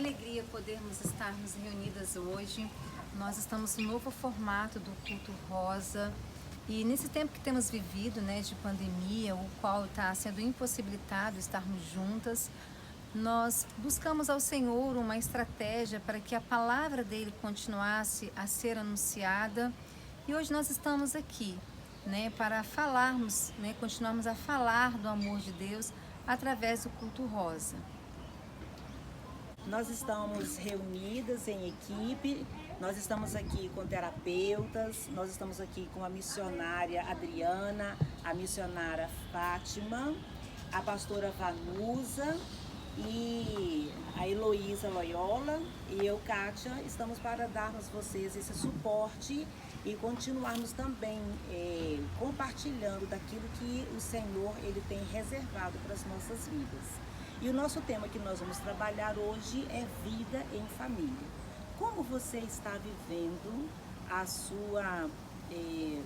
alegria podermos estarmos reunidas hoje. Nós estamos no novo formato do Culto Rosa e nesse tempo que temos vivido, de pandemia, o qual está sendo impossibilitado estarmos juntas, nós buscamos ao Senhor uma estratégia para que a palavra dele continuasse a ser anunciada e hoje nós estamos aqui, para falarmos, continuarmos a falar do amor de Deus através do Culto Rosa. Nós estamos reunidas em equipe, nós estamos aqui com terapeutas, nós estamos aqui com a missionária Adriana, a missionária Fátima, a pastora Vanusa e a Heloísa Loyola e eu, Kátia, estamos para darmos a vocês esse suporte e continuarmos também compartilhando daquilo que o Senhor ele tem reservado para as nossas vidas. E o nosso tema que nós vamos trabalhar hoje é vida em família. Como você está vivendo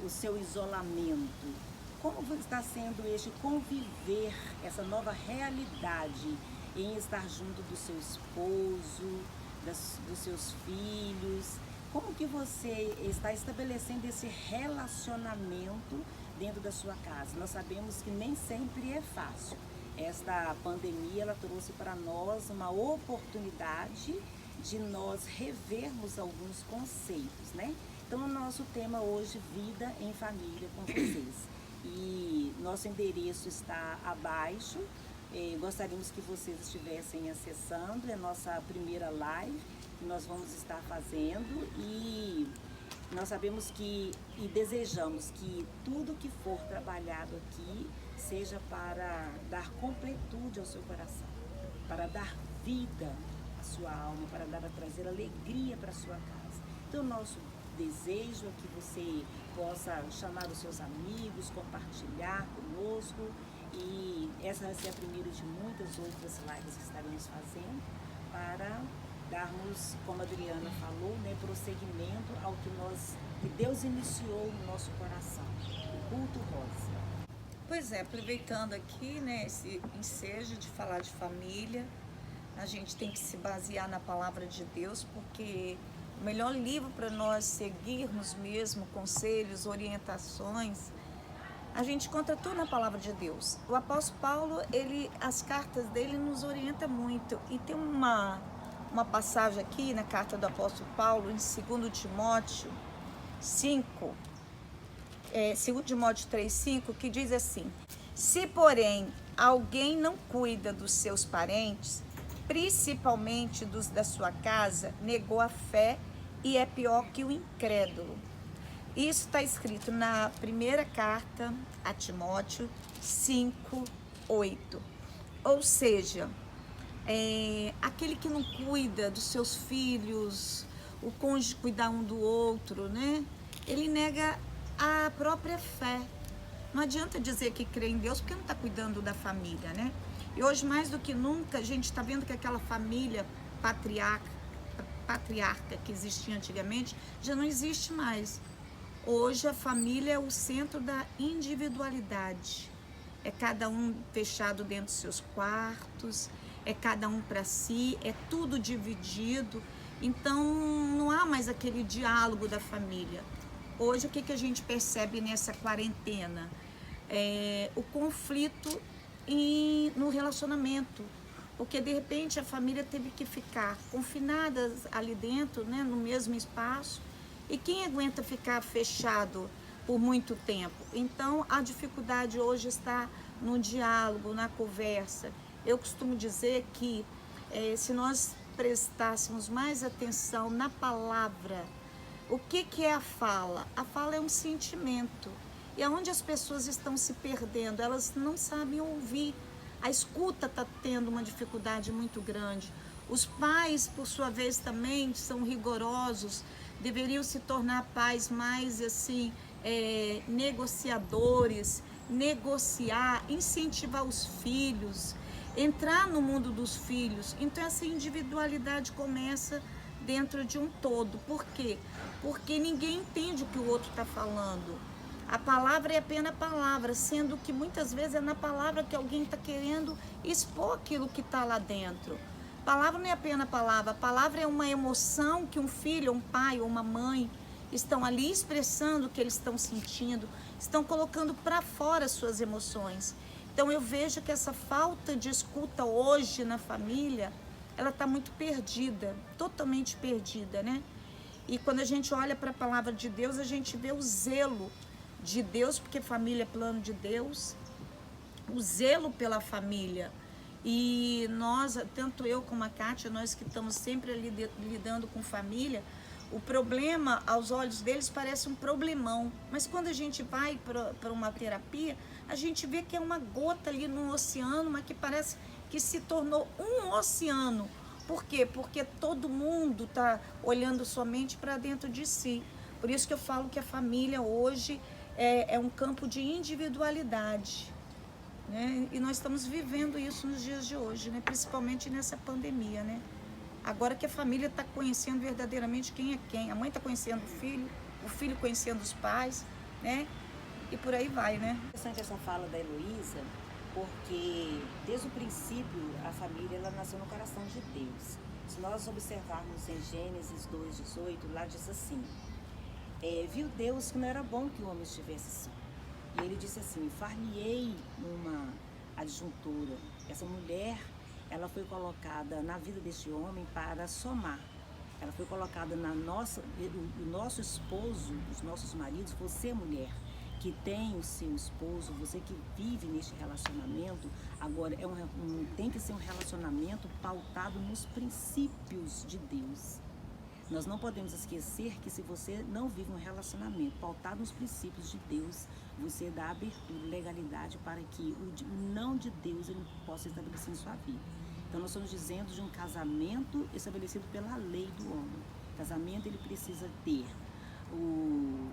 o seu isolamento? Como está sendo este conviver, essa nova realidade em estar junto do seu esposo, dos seus filhos? Como que você está estabelecendo esse relacionamento dentro da sua casa? Nós sabemos que nem sempre é fácil. Esta pandemia ela trouxe para nós uma oportunidade de nós revermos alguns conceitos, Então o nosso tema hoje, vida em família com vocês. E nosso endereço está abaixo. Gostaríamos que vocês estivessem acessando, é a nossa primeira live que nós vamos estar fazendo e nós sabemos e desejamos que tudo que for trabalhado aqui seja para dar completude ao seu coração, para dar vida à sua alma, para trazer alegria para a sua casa. Então, nosso desejo é que você possa chamar os seus amigos, compartilhar conosco e essa vai ser a primeira de muitas outras lives que estaremos fazendo para darmos, como a Adriana falou, prosseguimento ao que Deus iniciou no nosso coração, o culto rosa. Pois é, aproveitando aqui, esse ensejo de falar de família, a gente tem que se basear na palavra de Deus, porque o melhor livro para nós seguirmos mesmo, conselhos, orientações, a gente encontra tudo na palavra de Deus. O apóstolo Paulo, as cartas dele nos orientam muito, e tem uma passagem aqui na carta do apóstolo Paulo, em 2 Timóteo 5, 2 Timóteo 3,5, que diz assim: se porém alguém não cuida dos seus parentes, principalmente dos da sua casa, negou a fé e é pior que o incrédulo. Isso está escrito na primeira carta a Timóteo 5:8. Ou seja, aquele que não cuida dos seus filhos, o cônjuge cuidar um do outro, ele nega a própria fé. Não adianta dizer que crê em Deus porque não está cuidando da família, E hoje, mais do que nunca, a gente está vendo que aquela família patriarca que existia antigamente já não existe mais. Hoje a família é o centro da individualidade. É cada um fechado dentro dos seus quartos, é cada um para si, é tudo dividido. Então não há mais aquele diálogo da família. Hoje o que a gente percebe nessa quarentena? O conflito no relacionamento. Porque de repente a família teve que ficar confinada ali dentro, no mesmo espaço. E quem aguenta ficar fechado por muito tempo? Então a dificuldade hoje está no diálogo, na conversa. Eu costumo dizer que se nós prestássemos mais atenção na palavra, o que é a fala? A fala é um sentimento. E aonde as pessoas estão se perdendo? Elas não sabem ouvir. A escuta está tendo uma dificuldade muito grande. Os pais, por sua vez, também são rigorosos. Deveriam se tornar pais mais negociadores, negociar, incentivar os filhos, entrar no mundo dos filhos. Então essa individualidade começa dentro de um todo. Por quê? Porque ninguém entende o que o outro está falando. A palavra é apenas palavra, sendo que muitas vezes é na palavra que alguém está querendo expor aquilo que está lá dentro. Palavra não é apenas palavra, a palavra é uma emoção que um filho, um pai ou uma mãe estão ali expressando o que eles estão sentindo, estão colocando para fora as suas emoções. Então eu vejo que essa falta de escuta hoje na família, ela está muito perdida, totalmente perdida, né? E quando a gente olha para a palavra de Deus, a gente vê o zelo de Deus, porque família é plano de Deus, o zelo pela família. E nós, tanto eu como a Kátia, nós que estamos sempre ali lidando com família, o problema aos olhos deles parece um problemão, mas quando a gente vai para uma terapia, a gente vê que é uma gota ali no oceano, mas que parece que se tornou um oceano. Por quê? Porque todo mundo está olhando somente para dentro de si. Por isso que eu falo que a família hoje é um campo de individualidade, né? E nós estamos vivendo isso nos dias de hoje, né? Principalmente nessa pandemia, né? Agora que a família está conhecendo verdadeiramente quem é quem. A mãe está conhecendo o filho conhecendo os pais, né? E por aí vai, né? É interessante essa fala da Heloísa, porque desde o princípio a família ela nasceu no coração de Deus. Se nós observarmos em Gênesis 2:18, lá diz assim, viu Deus que não era bom que o homem estivesse só. E ele disse assim, far-lhe-ei uma adjuntora. Essa mulher, ela foi colocada na vida deste homem para somar. Ela foi colocada o nosso esposo, os nossos maridos, você mulher, que tem o seu esposo, você que vive neste relacionamento, agora tem que ser um relacionamento pautado nos princípios de Deus. Nós não podemos esquecer que se você não vive um relacionamento pautado nos princípios de Deus, você dá abertura, legalidade para que o não de Deus ele possa estabelecer em sua vida. Então nós estamos dizendo de um casamento estabelecido pela lei do homem. O casamento ele precisa ter o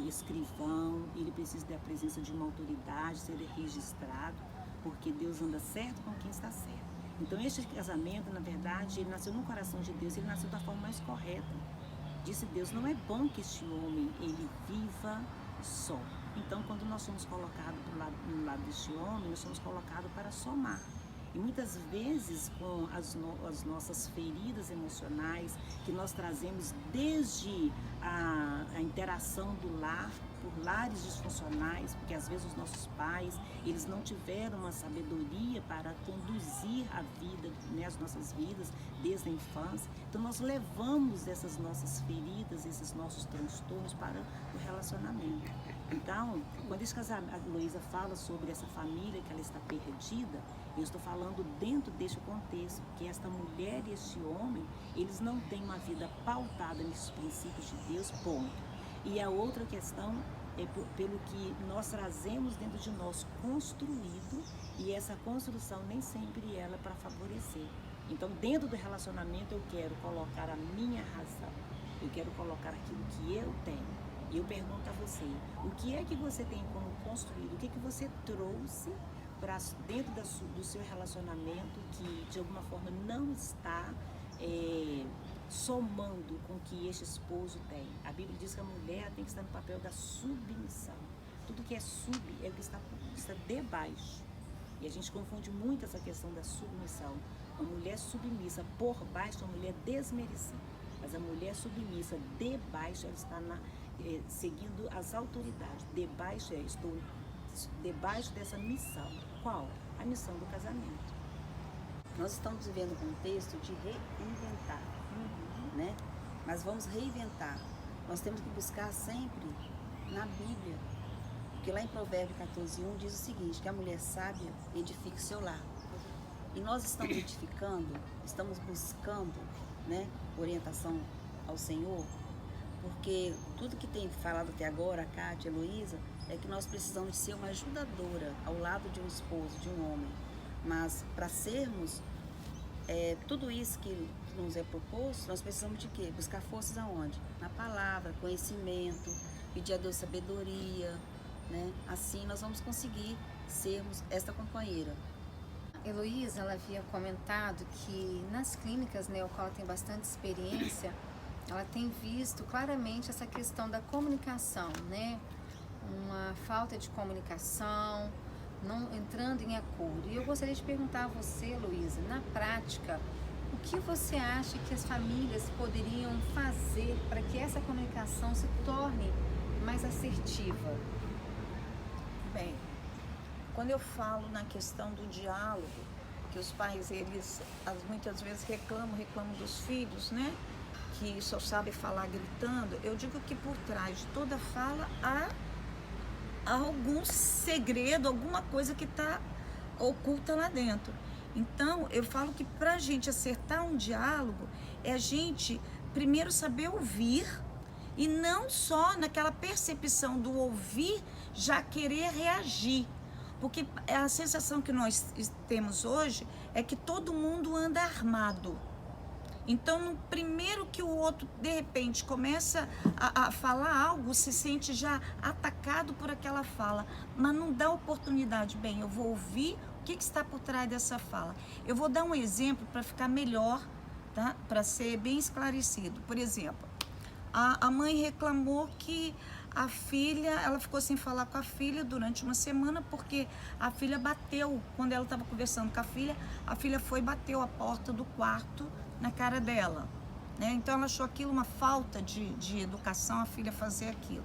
escrivão, ele precisa ter a presença de uma autoridade, ser registrado, porque Deus anda certo com quem está certo. Então este casamento, na verdade, ele nasceu no coração de Deus, ele nasceu da forma mais correta. Disse Deus, não é bom que este homem, ele viva só. Então, quando nós somos colocados no lado deste homem, nós somos colocados para somar. E muitas vezes com as nossas feridas emocionais que nós trazemos desde a interação do lar, por lares disfuncionais, porque às vezes os nossos pais, eles não tiveram uma sabedoria para conduzir a vida, né, as nossas vidas desde a infância. Então nós levamos essas nossas feridas, esses nossos transtornos para o relacionamento. Então, quando a Heloísa fala sobre essa família que ela está perdida, eu estou falando dentro deste contexto, que esta mulher e este homem, eles não têm uma vida pautada nesses princípios de Deus, ponto. E a outra questão é pelo que nós trazemos dentro de nós construído, e essa construção nem sempre ela é para favorecer. Então, dentro do relacionamento, eu quero colocar a minha razão, eu quero colocar aquilo que eu tenho. E eu pergunto a você, o que é que você tem como construído, o que é que você trouxe para dentro do seu relacionamento que de alguma forma não está somando com o que este esposo tem. A Bíblia diz que a mulher tem que estar no papel da submissão. Tudo que é sub é o que está debaixo. E a gente confunde muito essa questão da submissão. A mulher submissa por baixo é uma mulher desmerecida. Mas a mulher submissa debaixo, ela está seguindo as autoridades. Estou debaixo dessa missão. Qual? A missão do casamento. Nós estamos vivendo um contexto de reinventar, né? Mas vamos reinventar. Nós temos que buscar sempre na Bíblia. Porque lá em Provérbios 14:1 diz o seguinte, que a mulher sábia edifica o seu lar. E nós estamos edificando, estamos buscando, né, orientação ao Senhor, porque tudo que tem falado até agora, a Kátia, a Heloísa, é que nós precisamos de ser uma ajudadora ao lado de um esposo, de um homem. Mas para sermos tudo isso que nos é proposto, nós precisamos de quê? Buscar forças aonde? Na palavra, conhecimento, pedir a Deus sabedoria, né? Assim nós vamos conseguir sermos esta companheira. Heloísa, ela havia comentado que nas clínicas, né, o qual ela tem bastante experiência, ela tem visto claramente essa questão da comunicação, né? Uma falta de comunicação, não entrando em acordo. E eu gostaria de perguntar a você, Heloísa, na prática, O que você acha que as famílias poderiam fazer para que essa comunicação se torne mais assertiva? Bem, quando eu falo na questão do diálogo, que os pais, eles muitas vezes reclamam dos filhos, né? Que só sabe falar gritando. Eu digo que por trás de toda fala há algum segredo, alguma coisa que está oculta lá dentro. Então, eu falo que para a gente acertar um diálogo, é a gente primeiro saber ouvir e não só naquela percepção do ouvir já querer reagir. Porque a sensação que nós temos hoje é que todo mundo anda armado. Então, no primeiro que o outro, de repente, começa a falar algo, se sente já atacado por aquela fala, mas não dá oportunidade. Bem, eu vou ouvir o que está por trás dessa fala. Eu vou dar um exemplo para ficar melhor, tá? Para ser bem esclarecido. Por exemplo, a mãe reclamou que a filha, ela ficou sem falar com a filha durante uma semana porque a filha bateu, quando ela estava conversando com a filha foi e bateu a porta do quarto na cara dela, né? Então ela achou aquilo uma falta de educação, a filha fazer aquilo.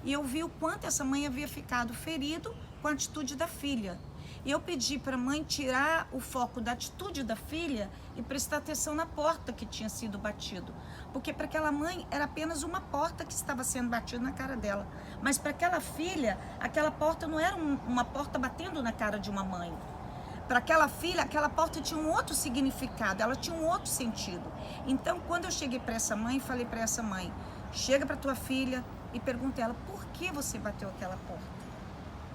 E eu vi o quanto essa mãe havia ficado ferido com a atitude da filha. E eu pedi para a mãe tirar o foco da atitude da filha e prestar atenção na porta que tinha sido batido. Porque para aquela mãe era apenas uma porta que estava sendo batida na cara dela. Mas para aquela filha, aquela porta não era uma porta batendo na cara de uma mãe. Para aquela filha, aquela porta tinha um outro significado, ela tinha um outro sentido. Então, quando eu cheguei para essa mãe, falei para essa mãe, chega para tua filha e pergunta a ela, por que você bateu aquela porta?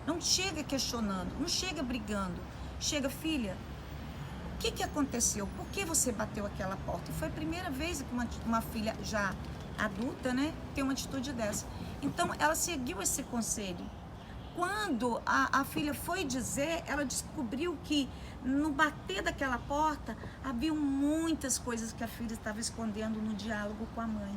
Não chega questionando, não chega brigando. Chega, filha, o que aconteceu? Por que você bateu aquela porta? E foi a primeira vez que uma filha já adulta, né, tem uma atitude dessa. Então, ela seguiu esse conselho. Quando a filha foi dizer, ela descobriu que no bater daquela porta, havia muitas coisas que a filha estava escondendo no diálogo com a mãe.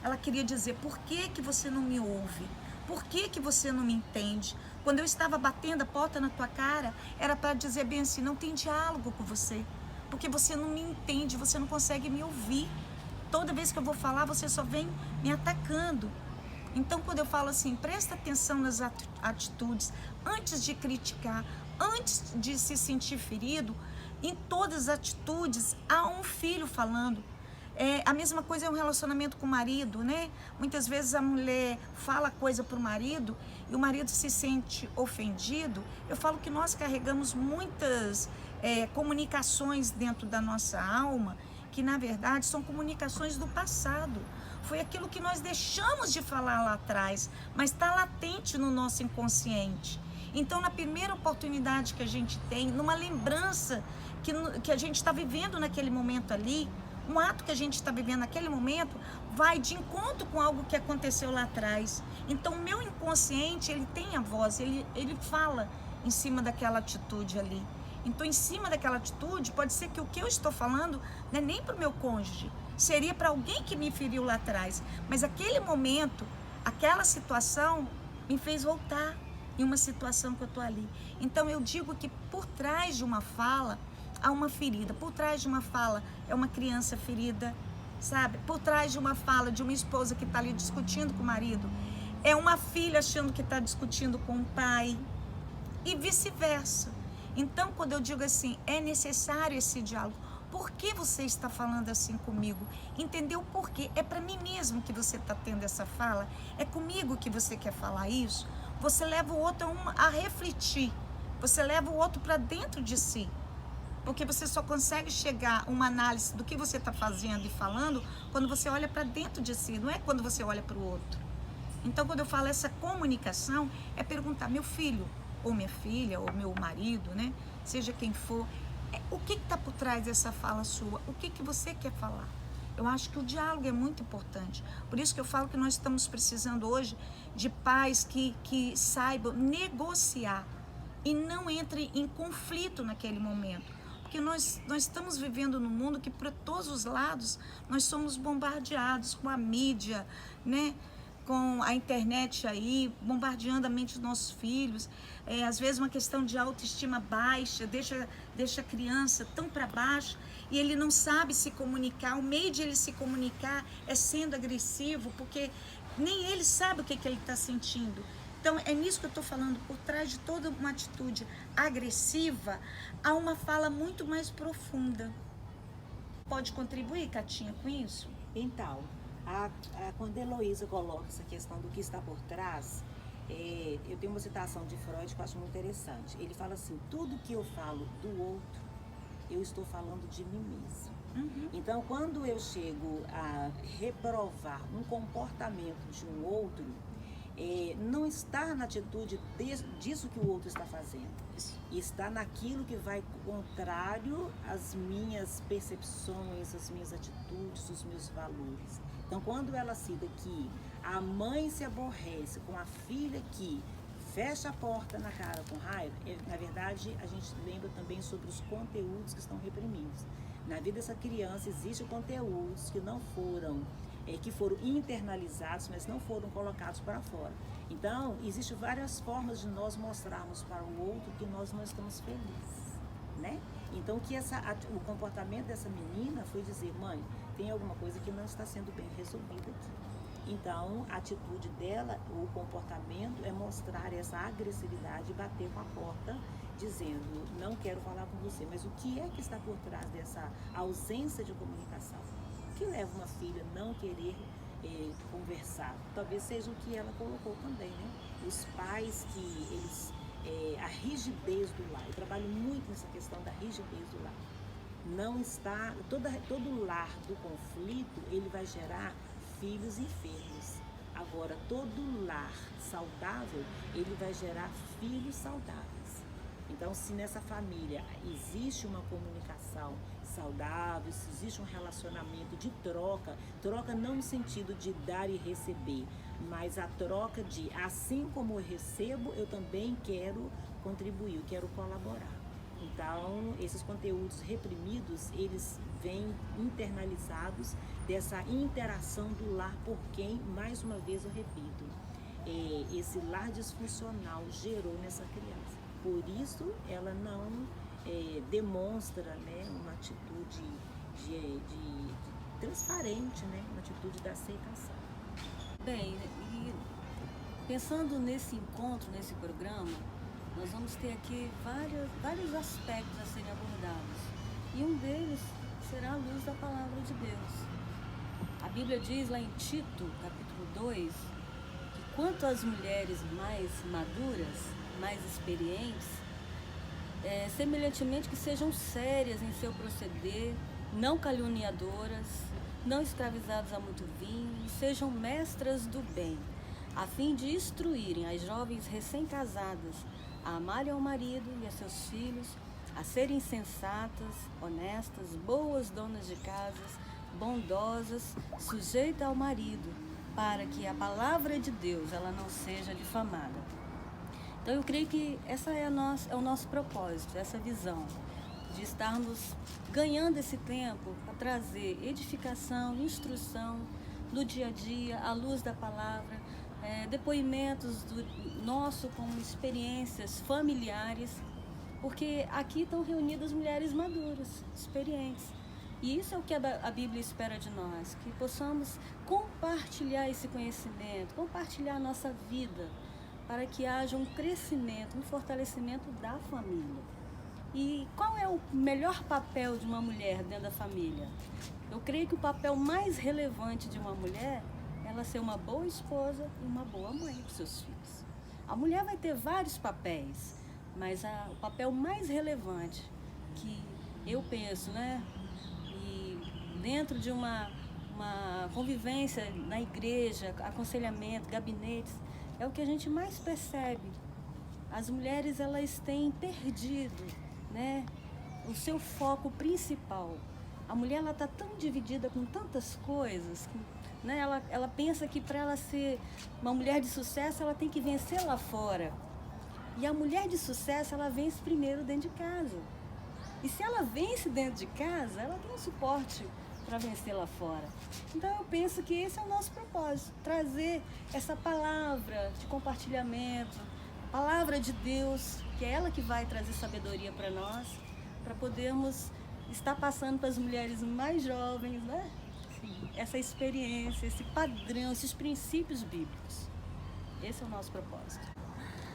Ela queria dizer, por que você não me ouve? Por que você não me entende? Quando eu estava batendo a porta na tua cara, era para dizer bem assim, não tem diálogo com você. Porque você não me entende, você não consegue me ouvir. Toda vez que eu vou falar, você só vem me atacando. Então, quando eu falo assim, presta atenção nas atitudes, antes de criticar, antes de se sentir ferido, em todas as atitudes, há um filho falando. A mesma coisa é um relacionamento com o marido, né? Muitas vezes a mulher fala coisa para o marido e o marido se sente ofendido. Eu falo que nós carregamos muitas comunicações dentro da nossa alma, que na verdade são comunicações do passado. Foi aquilo que nós deixamos de falar lá atrás, mas está latente no nosso inconsciente. Então, na primeira oportunidade que a gente tem, numa lembrança que a gente está vivendo naquele momento ali, um ato que a gente está vivendo naquele momento, vai de encontro com algo que aconteceu lá atrás. Então, o meu inconsciente, ele tem a voz, ele fala em cima daquela atitude ali. Então, em cima daquela atitude, pode ser que o que eu estou falando não é nem para o meu cônjuge, seria para alguém que me feriu lá atrás. Mas aquele momento, aquela situação, me fez voltar em uma situação que eu estou ali. Então, eu digo que por trás de uma fala, há uma ferida. Por trás de uma fala, é uma criança ferida, sabe? Por trás de uma fala de uma esposa que está ali discutindo com o marido, é uma filha achando que está discutindo com o pai e vice-versa. Então, quando eu digo assim, é necessário esse diálogo. Por que você está falando assim comigo? Entendeu o porquê? É para mim mesmo que você está tendo essa fala? É comigo que você quer falar isso? Você leva o outro a refletir. Você leva o outro para dentro de si. Porque você só consegue chegar a uma análise do que você está fazendo e falando quando você olha para dentro de si, não é quando você olha para o outro. Então, quando eu falo essa comunicação, é perguntar, meu filho, ou minha filha, ou meu marido, né? Seja quem for, o que está por trás dessa fala sua? O que você quer falar? Eu acho que o diálogo é muito importante. Por isso que eu falo que nós estamos precisando hoje de pais que saibam negociar e não entrem em conflito naquele momento. Porque nós estamos vivendo num mundo que, por todos os lados, nós somos bombardeados com a mídia, né? com a internet aí, bombardeando a mente dos nossos filhos, às vezes uma questão de autoestima baixa, deixa a criança tão para baixo, e ele não sabe se comunicar. O meio de ele se comunicar é sendo agressivo, porque nem ele sabe o que ele está sentindo. Então, é nisso que eu estou falando, por trás de toda uma atitude agressiva, há uma fala muito mais profunda. Pode contribuir, Catinha, com isso? Então, quando a Heloísa coloca essa questão do que está por trás, eu tenho uma citação de Freud que eu acho muito interessante. Ele fala assim: tudo que eu falo do outro, eu estou falando de mim mesmo. Então, quando eu chego a reprovar um comportamento de um outro, não está na atitude disso que o outro está fazendo, está naquilo que vai contrário às minhas percepções, às minhas atitudes, os meus valores. Então, quando ela cita que a mãe se aborrece com a filha que fecha a porta na cara com raiva, na verdade, a gente lembra também sobre os conteúdos que estão reprimidos. Na vida dessa criança existem conteúdos que não foram que foram internalizados, mas não foram colocados para fora. Então, existem várias formas de nós mostrarmos para o outro que nós não estamos felizes, né? Então, o comportamento dessa menina foi dizer: mãe, tem alguma coisa que não está sendo bem resolvida aqui. Então, a atitude dela, o comportamento é mostrar essa agressividade e bater com a porta, dizendo: não quero falar com você. Mas o que é que está por trás dessa ausência de comunicação? O que leva uma filha a não querer conversar? Talvez seja o que ela colocou também, né? Os pais a rigidez do lar. Eu trabalho muito nessa questão da rigidez do lar. Não está, todo lar do conflito, ele vai gerar filhos enfermos. Agora, todo lar saudável, ele vai gerar filhos saudáveis. Então, se nessa família existe uma comunicação saudável, se existe um relacionamento de troca não no sentido de dar e receber, mas a troca de, assim como eu recebo, eu também quero contribuir, eu quero colaborar. Então, esses conteúdos reprimidos, eles vêm internalizados dessa interação do lar por quem, mais uma vez eu repito, esse lar disfuncional gerou nessa criança. Por isso, ela não demonstra, né, uma atitude de transparente, né, uma atitude da aceitação. Bem, e pensando nesse encontro, nesse programa, nós vamos ter aqui vários aspectos a serem abordados. E um deles será a luz da palavra de Deus. A Bíblia diz lá em Tito, capítulo 2, que quanto às mulheres mais maduras, mais experientes, semelhantemente que sejam sérias em seu proceder, não caluniadoras, não escravizadas a muito vinho, e sejam mestras do bem, a fim de instruírem as jovens recém-casadas a amarem ao marido e a seus filhos, a serem sensatas, honestas, boas donas de casas, bondosas, sujeitas ao marido, para que a palavra de Deus ela não seja difamada. Então eu creio que essa é o nosso propósito, essa visão de estarmos ganhando esse tempo para trazer edificação, instrução do dia a dia, à luz da palavra, depoimentos do nosso como experiências familiares, porque aqui estão reunidas mulheres maduras, experientes. E isso é o que a Bíblia espera de nós, que possamos compartilhar esse conhecimento, compartilhar a nossa vida, para que haja um crescimento, um fortalecimento da família. E qual é o melhor papel de uma mulher dentro da família? Eu creio que o papel mais relevante de uma mulher é ela ser uma boa esposa e uma boa mãe para os seus filhos. A mulher vai ter vários papéis, mas o papel mais relevante que eu penso, né? E dentro de uma convivência na igreja, aconselhamento, gabinetes, é o que a gente mais percebe. As mulheres, elas têm perdido, né, o seu foco principal. A mulher, ela está tão dividida com tantas coisas, né? Ela pensa que para ela ser uma mulher de sucesso, ela tem que vencer lá fora. E a mulher de sucesso, ela vence primeiro dentro de casa. E se ela vence dentro de casa, ela tem um suporte para vencer lá fora. Então eu penso que esse é o nosso propósito, trazer essa palavra de compartilhamento, palavra de Deus, que é ela que vai trazer sabedoria para nós, para podermos estar passando para as mulheres mais jovens, né? Essa experiência, esse padrão, esses princípios bíblicos. Esse é o nosso propósito.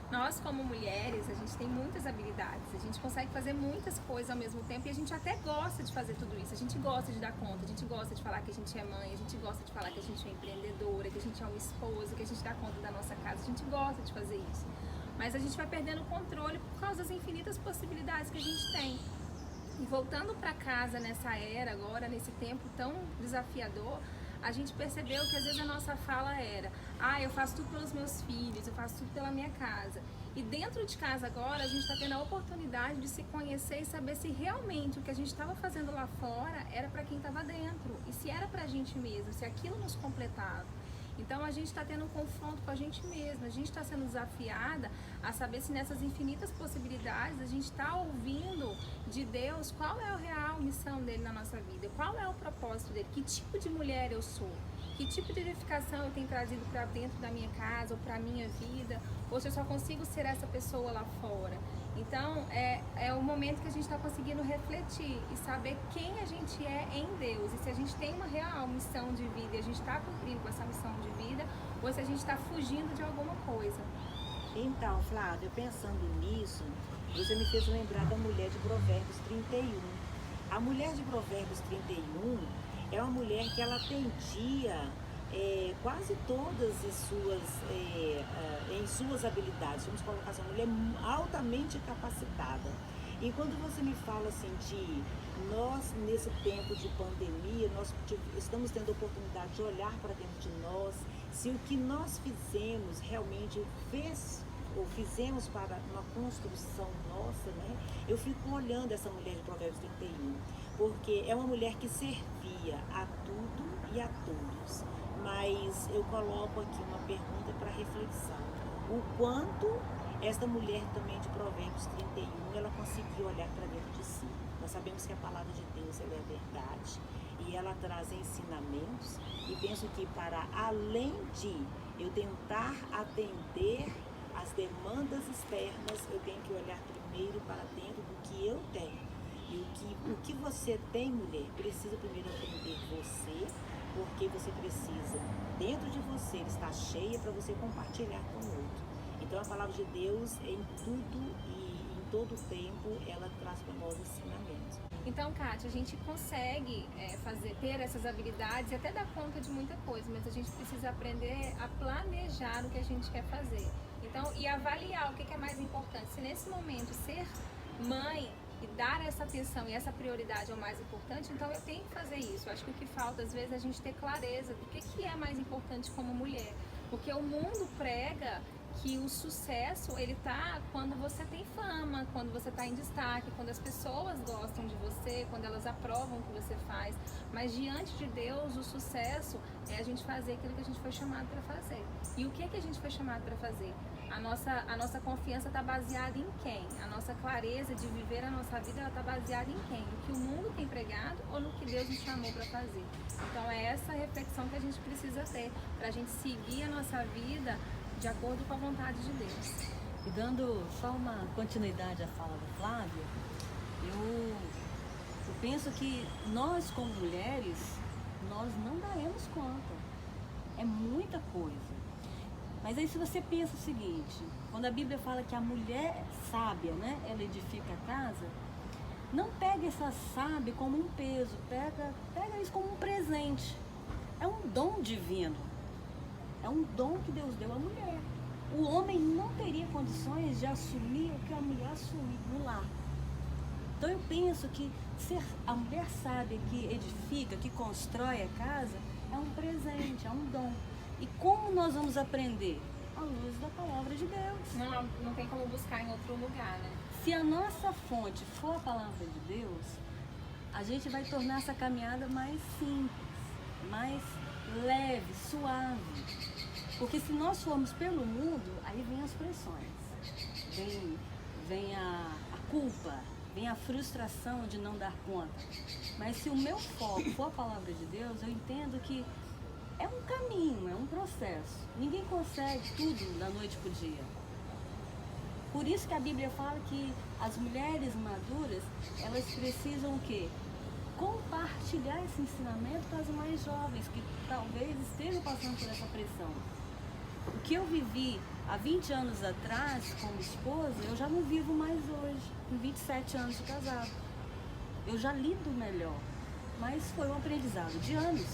Nós, como mulheres, a gente tem muitas habilidades, a gente consegue fazer muitas coisas ao mesmo tempo e a gente até gosta de fazer tudo isso. A gente gosta de dar conta, a gente gosta de falar que a gente é mãe, a gente gosta de falar que a gente é empreendedora, que a gente é uma esposa, que a gente dá conta da nossa casa, a gente gosta de fazer isso. Mas a gente vai perdendo o controle por causa das infinitas possibilidades que a gente tem. E voltando para casa nessa era agora, nesse tempo tão desafiador, a gente percebeu que às vezes a nossa fala era: eu faço tudo pelos meus filhos, eu faço tudo pela minha casa. E dentro de casa agora a gente está tendo a oportunidade de se conhecer e saber se realmente o que a gente estava fazendo lá fora era para quem estava dentro. E se era para a gente mesmo, se aquilo nos completava. Então a gente está tendo um confronto com a gente mesma, a gente está sendo desafiada a saber se nessas infinitas possibilidades a gente está ouvindo de Deus qual é a real missão dele na nossa vida, qual é o propósito dele, que tipo de mulher eu sou, que tipo de edificação eu tenho trazido para dentro da minha casa ou para a minha vida, ou se eu só consigo ser essa pessoa lá fora. Então é o momento que a gente está conseguindo refletir e saber quem a gente é em Deus, e se a gente tem uma real missão de vida e a gente está cumprindo com essa missão de vida, ou se a gente está fugindo de alguma coisa. Então, Flávia, pensando nisso, você me fez lembrar da mulher de Provérbios 31. A mulher de Provérbios 31 é uma mulher que ela atendia quase todas em suas habilidades. Vamos colocar assim, uma mulher altamente capacitada. E quando você me fala assim de nós, nesse tempo de pandemia, nós estamos tendo a oportunidade de olhar para dentro de nós, se o que nós fizemos realmente fizemos para uma construção nossa, né? Eu fico olhando essa mulher de Provérbios 31, porque é uma mulher que servia a tudo e a todos. Mas eu coloco aqui uma pergunta para reflexão. O quanto esta mulher também de Provérbios 31, ela conseguiu olhar para dentro de si. Nós sabemos que a palavra de Deus ela é verdade e ela traz ensinamentos. E penso que para além de eu tentar atender as demandas externas, eu tenho que olhar primeiro para dentro do que eu tenho. E o que você tem, mulher, precisa primeiro atender você, porque você precisa, dentro de você, estar cheia para você compartilhar com o outro. Então a palavra de Deus, em tudo e em todo tempo, ela traz para nós ensinamentos. Então, Kátia, a gente consegue ter essas habilidades e até dar conta de muita coisa, mas a gente precisa aprender a planejar o que a gente quer fazer. Então, e avaliar o que é mais importante. Se nesse momento ser mãe e dar essa atenção e essa prioridade é o mais importante, então eu tenho que fazer isso. Eu acho que o que falta às vezes é a gente ter clareza do que é mais importante como mulher. Porque o mundo prega que o sucesso, ele tá quando você tem fama, quando você tá em destaque, quando as pessoas gostam de você, quando elas aprovam o que você faz. Mas diante de Deus, o sucesso é a gente fazer aquilo que a gente foi chamado para fazer. E o que a gente foi chamado para fazer? A nossa confiança está baseada em quem? A nossa clareza de viver a nossa vida está baseada em quem? No que o mundo tem pregado ou no que Deus nos chamou para fazer? Então é essa reflexão que a gente precisa ter para a gente seguir a nossa vida de acordo com a vontade de Deus. E dando só uma continuidade à fala da Flávia, eu penso que nós como mulheres, nós não daremos conta. É muita coisa. Mas aí se você pensa o seguinte, quando a Bíblia fala que a mulher sábia, né, ela edifica a casa, não pega essa sábia como um peso, pega isso como um presente. É um dom divino. É um dom que Deus deu à mulher. O homem não teria condições de assumir o que a mulher assume no lar. Então eu penso que ser a mulher sábia que edifica, que constrói a casa, é um presente, é um dom. E como nós vamos aprender? À luz da palavra de Deus. Não tem como buscar em outro lugar, né? Se a nossa fonte for a palavra de Deus, a gente vai tornar essa caminhada mais simples, mais leve, suave. Porque se nós formos pelo mundo, aí vem as pressões, vem a culpa, vem a frustração de não dar conta. Mas se o meu foco for a palavra de Deus, eu entendo que é um caminho, é um processo. Ninguém consegue tudo da noite pro dia. Por isso que a Bíblia fala que as mulheres maduras, elas precisam o quê? Compartilhar esse ensinamento com as mais jovens, que talvez estejam passando por essa pressão. O que eu vivi há 20 anos atrás como esposa, eu já não vivo mais hoje, com 27 anos de casado. Eu já lido melhor, mas foi um aprendizado de anos.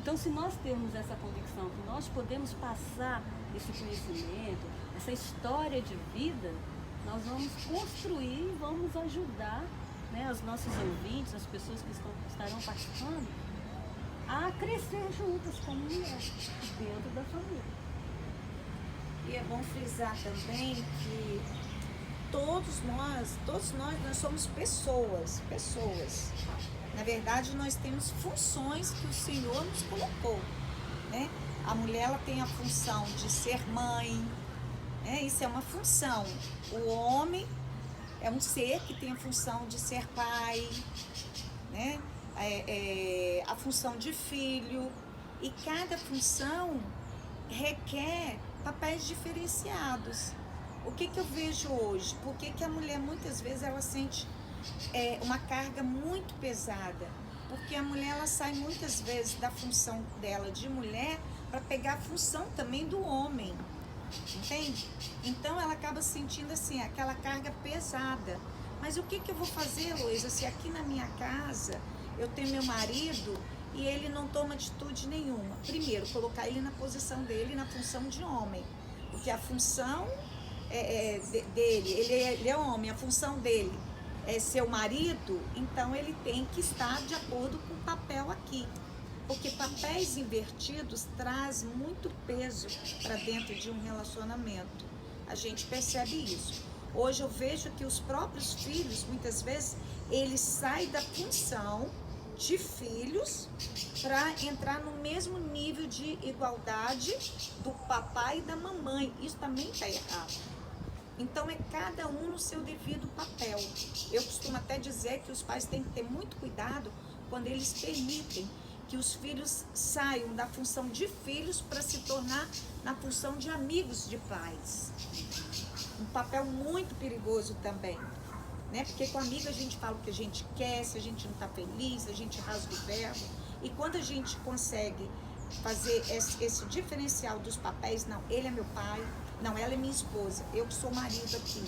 Então, se nós temos essa convicção que nós podemos passar esse conhecimento, essa história de vida, nós vamos construir e vamos ajudar, né, os nossos ouvintes, as pessoas que estarão participando, a crescer juntas como mulheres dentro da família. E é bom frisar também que todos nós somos pessoas. Na verdade, nós temos funções que o Senhor nos colocou, né? A mulher, ela tem a função de ser mãe, né? Isso é uma função. O homem é um ser que tem a função de ser pai, né? A função de filho. E cada função requer papéis diferenciados. O que eu vejo hoje? Por que a mulher muitas vezes ela sente uma carga muito pesada? Porque a mulher ela sai muitas vezes da função dela de mulher para pegar a função também do homem, entende? Então ela acaba sentindo assim aquela carga pesada. Mas o que eu vou fazer, Luísa, se aqui na minha casa eu tenho meu marido e ele não toma atitude nenhuma? Primeiro, colocar ele na posição dele, na função de homem, porque a função dele, ele é homem, a função dele é ser o marido, então ele tem que estar de acordo com o papel aqui, porque papéis invertidos traz muito peso para dentro de um relacionamento. A gente percebe isso. Hoje eu vejo que os próprios filhos, muitas vezes, eles saem da função de filhos para entrar no mesmo nível de igualdade do papai e da mamãe. Isso também está errado. Então é cada um no seu devido papel. Eu costumo até dizer que os pais têm que ter muito cuidado quando eles permitem que os filhos saiam da função de filhos para se tornar na função de amigos de pais. Um papel muito perigoso também, né? Porque com amigo a gente fala o que a gente quer, se a gente não está feliz, a gente rasga o verbo. E quando a gente consegue fazer esse diferencial dos papéis, não, ele é meu pai, não, ela é minha esposa, eu que sou marido aqui,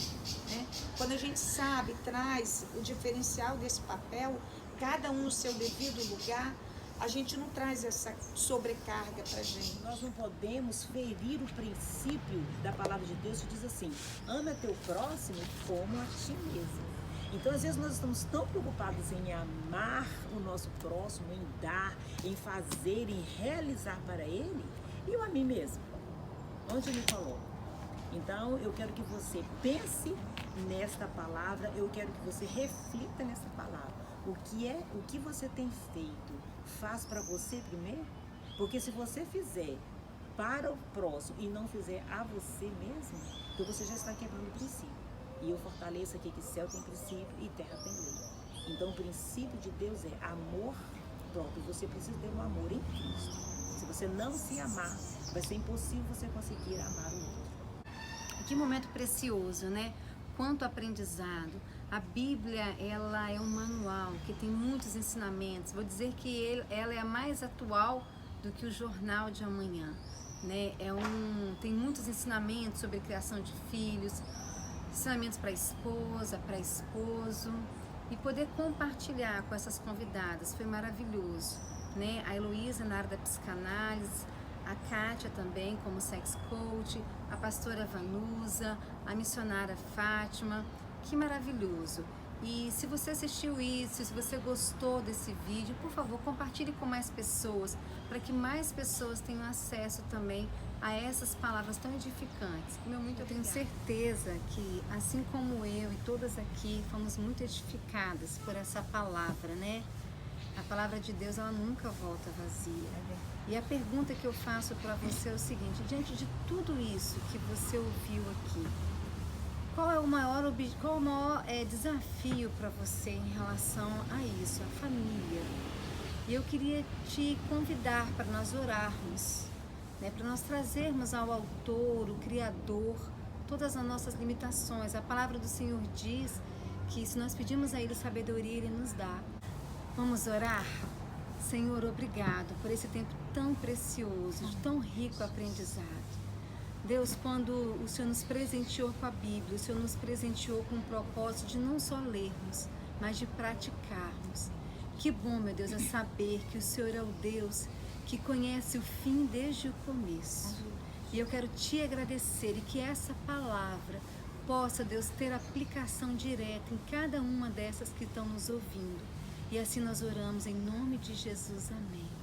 né? Quando a gente sabe, traz o diferencial desse papel, cada um no seu devido lugar, a gente não traz essa sobrecarga pra gente. Nós não podemos ferir o princípio da palavra de Deus que diz assim: ama teu próximo como a ti mesmo. Então, às vezes, nós estamos tão preocupados em amar o nosso próximo, em dar, em fazer, em realizar para ele, e eu a mim mesmo. Onde ele falou? Então, eu quero que você pense nesta palavra, eu quero que você reflita nessa palavra. O que você tem feito? Faz para você primeiro? Porque se você fizer para o próximo e não fizer a você mesmo, então você já está quebrando o princípio. E eu fortaleço aqui que céu tem princípio e terra tem lei. Então o princípio de Deus é amor próprio. Você precisa ter um amor em Cristo. Se você não se amar, vai ser impossível você conseguir amar o outro. Que momento precioso, né? Quanto aprendizado. A Bíblia, ela é um manual que tem muitos ensinamentos. Vou dizer que ela é a mais atual do que o jornal de amanhã, né? Tem muitos ensinamentos sobre criação de filhos, ensinamentos para a esposa, para esposo, e poder compartilhar com essas convidadas foi maravilhoso, né? A Heloísa na área da psicanálise, a Kátia também como sex coach, a pastora Vanusa, a missionária Fátima. Que maravilhoso! E se você assistiu isso, se você gostou desse vídeo, por favor, compartilhe com mais pessoas, para que mais pessoas tenham acesso também a essas palavras tão edificantes. Eu tenho certeza que, assim como eu e todas aqui, fomos muito edificadas por essa palavra, né? A palavra de Deus, ela nunca volta vazia. E a pergunta que eu faço para você é o seguinte: diante de tudo isso que você ouviu aqui, qual é o maior desafio para você em relação a isso, a família? E eu queria te convidar para nós orarmos, né, para nós trazermos ao autor, o Criador, todas as nossas limitações. A palavra do Senhor diz que se nós pedimos a Ele sabedoria, Ele nos dá. Vamos orar? Senhor, obrigado por esse tempo tão precioso, de tão rico aprendizado. Deus, quando o Senhor nos presenteou com a Bíblia, o Senhor nos presenteou com o propósito de não só lermos, mas de praticarmos. Que bom, meu Deus, é saber que o Senhor é o Deus que conhece o fim desde o começo. E eu quero te agradecer e que essa palavra possa, Deus, ter aplicação direta em cada uma dessas que estão nos ouvindo. E assim nós oramos em nome de Jesus. Amém.